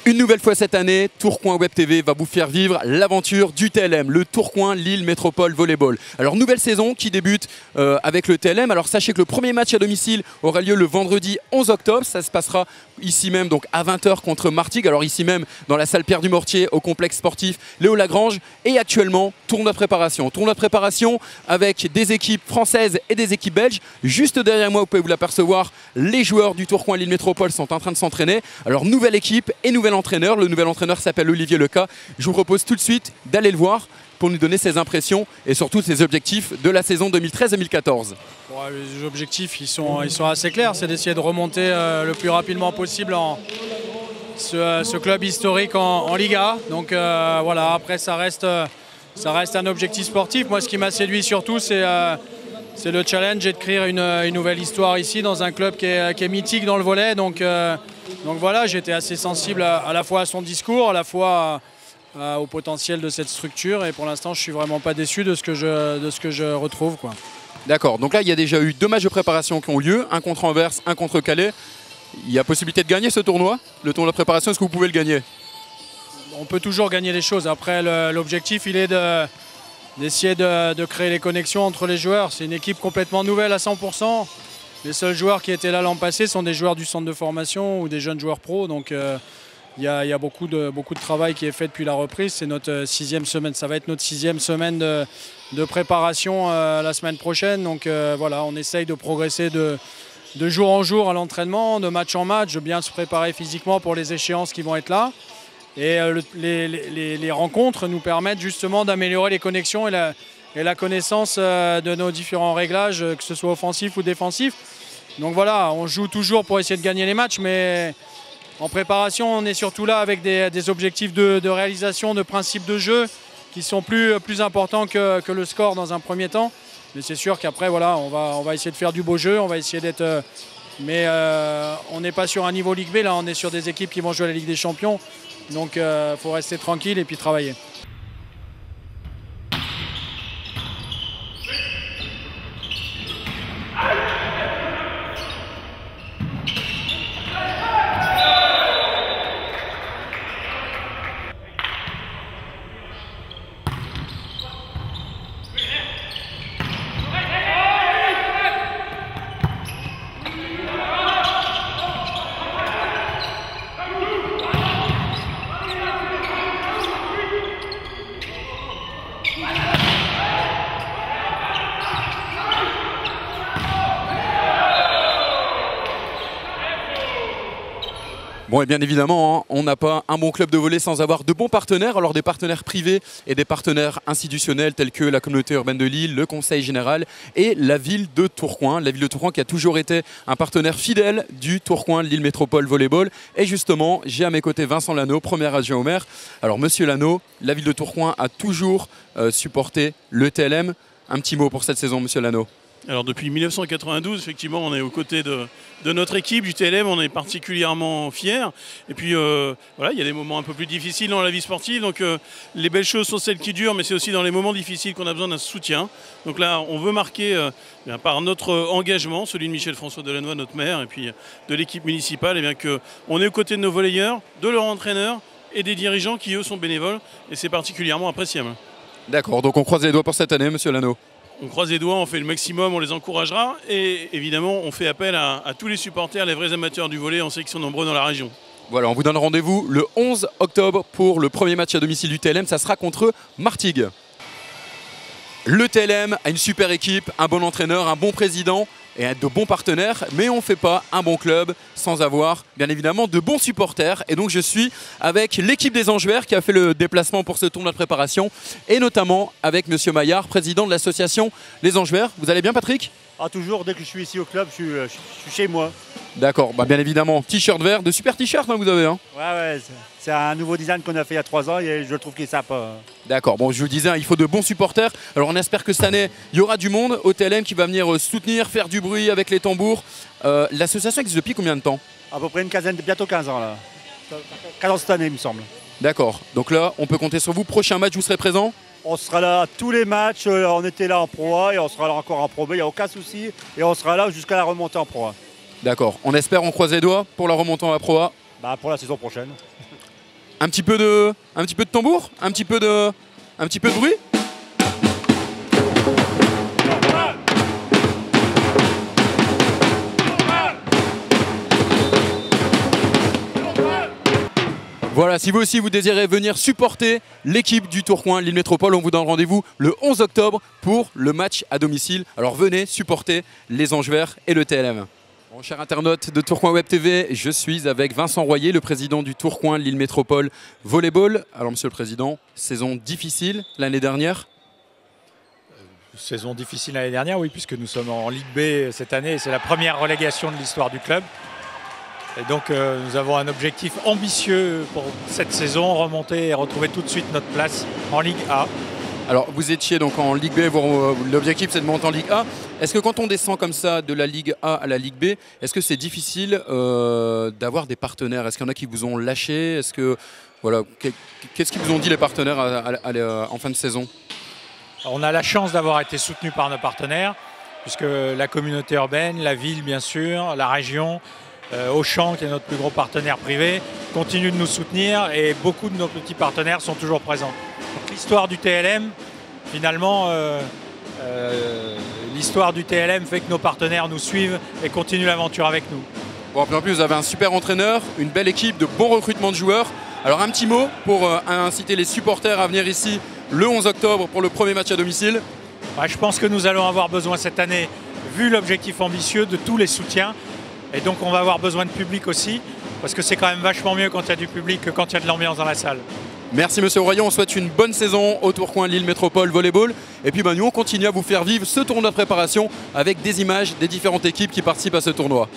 Une nouvelle fois cette année, Tourcoing Web TV va vous faire vivre l'aventure du TLM, le Tourcoing Lille Métropole Volleyball. Alors nouvelle saison qui débute avec le TLM. Alors sachez que le premier match à domicile aura lieu le vendredi 11 octobre. Ça se passera ici même donc à 20 h contre Martigues. Alors ici même dans la salle Pierre du Mortier au complexe sportif Léo Lagrange. Et actuellement tournoi de préparation. Tournoi de préparation avec des équipes françaises et des équipes belges. Juste derrière moi, vous pouvez vous l'apercevoir, les joueurs du Tourcoing Lille Métropole sont en train de s'entraîner. Alors nouvelle équipe et nouvelle entraîneur. Le nouvel entraîneur s'appelle Olivier Leca. Je vous propose tout de suite d'aller le voir pour nous donner ses impressions et surtout ses objectifs de la saison 2013-2014. Bon, les objectifs, ils sont assez clairs. C'est d'essayer de remonter le plus rapidement possible en ce club historique en Liga. Donc voilà, après ça reste un objectif sportif. Moi, ce qui m'a séduit surtout, c'est le challenge et de créer une nouvelle histoire ici dans un club qui est mythique dans le volley. Donc voilà, j'étais assez sensible à la fois à son discours, à la fois au potentiel de cette structure. Et pour l'instant, je ne suis vraiment pas déçu de ce que je retrouve, quoi. D'accord, donc là, il y a déjà eu 2 matchs de préparation qui ont lieu, un contre Anvers, un contre Calais. Il y a possibilité de gagner ce tournoi, le tournoi de préparation, est-ce que vous pouvez le gagner? On peut toujours gagner les choses. Après, l'objectif, il est d'essayer de créer les connexions entre les joueurs. C'est une équipe complètement nouvelle à 100%. Les seuls joueurs qui étaient là l'an passé sont des joueurs du centre de formation ou des jeunes joueurs pros. Donc il y a beaucoup de travail qui est fait depuis la reprise. C'est notre 6e semaine. Ça va être notre 6e semaine de préparation la semaine prochaine. Donc voilà, on essaye de progresser de jour en jour à l'entraînement, de match en match, de bien se préparer physiquement pour les échéances qui vont être là. Et les rencontres nous permettent justement d'améliorer les connexions et la connaissance de nos différents réglages, que ce soit offensif ou défensif. Donc voilà, on joue toujours pour essayer de gagner les matchs, mais en préparation, on est surtout là avec des objectifs de réalisation, de principes de jeu qui sont plus importants que le score dans un premier temps. Mais c'est sûr qu'après, voilà, on va essayer de faire du beau jeu, on va essayer d'être... Mais on n'est pas sur un niveau Ligue B, là, on est sur des équipes qui vont jouer à la Ligue des Champions. Donc il faut rester tranquille et puis travailler. Bon, et bien évidemment, hein, on n'a pas un bon club de volley sans avoir de bons partenaires. Alors des partenaires privés et des partenaires institutionnels tels que la communauté urbaine de Lille, le conseil général et la ville de Tourcoing. La ville de Tourcoing qui a toujours été un partenaire fidèle du Tourcoing Lille Métropole Volleyball. Et justement, j'ai à mes côtés Vincent Lano, premier adjoint au maire. Alors monsieur Lano, la ville de Tourcoing a toujours supporté le TLM. Un petit mot pour cette saison, monsieur Lano. Alors depuis 1992, effectivement, on est aux côtés de notre équipe du TLM, on est particulièrement fiers. Et puis voilà, il y a des moments un peu plus difficiles dans la vie sportive, donc les belles choses sont celles qui durent, mais c'est aussi dans les moments difficiles qu'on a besoin d'un soutien. Donc là, on veut marquer par notre engagement, celui de Michel-François Delannoy, notre maire, et puis de l'équipe municipale, et bien qu'on est aux côtés de nos volleyeurs, de leurs entraîneurs et des dirigeants qui, eux, sont bénévoles, et c'est particulièrement appréciable. D'accord, donc on croise les doigts pour cette année, monsieur Lano. On croise les doigts, on fait le maximum, on les encouragera et évidemment on fait appel à tous les supporters, les vrais amateurs du volley, on sait qu'ils sont nombreux dans la région. Voilà, on vous donne rendez-vous le 11 octobre pour le premier match à domicile du TLM, ça sera contre Martigues. Le TLM a une super équipe, un bon entraîneur, un bon président et de bons partenaires, mais on ne fait pas un bon club sans avoir bien évidemment de bons supporters. Et donc je suis avec l'équipe des Angevers qui a fait le déplacement pour ce tournoi de préparation et notamment avec monsieur Maillard, président de l'association Les Angevers. Vous allez bien, Patrick ? Ah, toujours, dès que je suis ici au club, je suis chez moi. D'accord, bah, bien évidemment, t-shirt vert, de super t-shirts vous avez. Hein. Ouais, c'est un nouveau design qu'on a fait il y a 3 ans et je trouve qu'il est sympa. D'accord, bon je vous le disais, il faut de bons supporters. Alors on espère que cette année, il y aura du monde au TLM qui va venir soutenir, faire du bruit avec les tambours. L'association existe depuis combien de temps? À peu près une quinzaine, bientôt 15 ans là. 15 ans cette année, il me semble. D'accord, donc là, on peut compter sur vous. Prochain match, vous serez présent? On sera là à tous les matchs, on était là en Pro A et on sera là encore en Pro B, il n'y a aucun souci. Et on sera là jusqu'à la remontée en Pro A. D'accord, on espère, on croise les doigts pour la remontée en Pro A. Bah, pour la saison prochaine. Un petit peu de tambour, un petit peu de bruit. Voilà, si vous aussi vous désirez venir supporter l'équipe du Tourcoing Lille Métropole, on vous donne rendez-vous le 11 octobre pour le match à domicile. Alors venez supporter les Anges Verts et le TLM. Bon, chers internautes de Tourcoing Web TV, je suis avec Vincent Royer, le président du Tourcoing Lille Métropole Volleyball. Alors monsieur le président, saison difficile l'année dernière? Saison difficile l'année dernière, oui, puisque nous sommes en Ligue B cette année. C'est la première relégation de l'histoire du club. Et donc nous avons un objectif ambitieux pour cette saison, remonter et retrouver tout de suite notre place en Ligue A. Alors vous étiez donc en Ligue B, l'objectif c'est de monter en Ligue A. Est-ce que quand on descend comme ça de la Ligue A à la Ligue B, est-ce que c'est difficile d'avoir des partenaires? Est-ce qu'il y en a qui vous ont lâché? Est-ce que voilà, qu'est-ce qu'ils vous ont dit les partenaires en fin de saison? Alors, on a la chance d'avoir été soutenu par nos partenaires, puisque la communauté urbaine, la ville bien sûr, la région, Auchan, qui est notre plus gros partenaire privé, continue de nous soutenir et beaucoup de nos petits partenaires sont toujours présents. L'histoire du TLM, finalement, l'histoire du TLM fait que nos partenaires nous suivent et continuent l'aventure avec nous. Bon, en plus, vous avez un super entraîneur, une belle équipe, de bons recrutements de joueurs. Alors un petit mot pour inciter les supporters à venir ici le 11 octobre pour le premier match à domicile. Ouais, je pense que nous allons avoir besoin cette année, vu l'objectif ambitieux, de tous les soutiens. Et donc on va avoir besoin de public aussi, parce que c'est quand même vachement mieux quand il y a du public que quand il y a de l'ambiance dans la salle. Merci monsieur Royer, on souhaite une bonne saison au Tourcoing Lille Métropole Volleyball. Et puis nous on continue à vous faire vivre ce tournoi de préparation avec des images des différentes équipes qui participent à ce tournoi.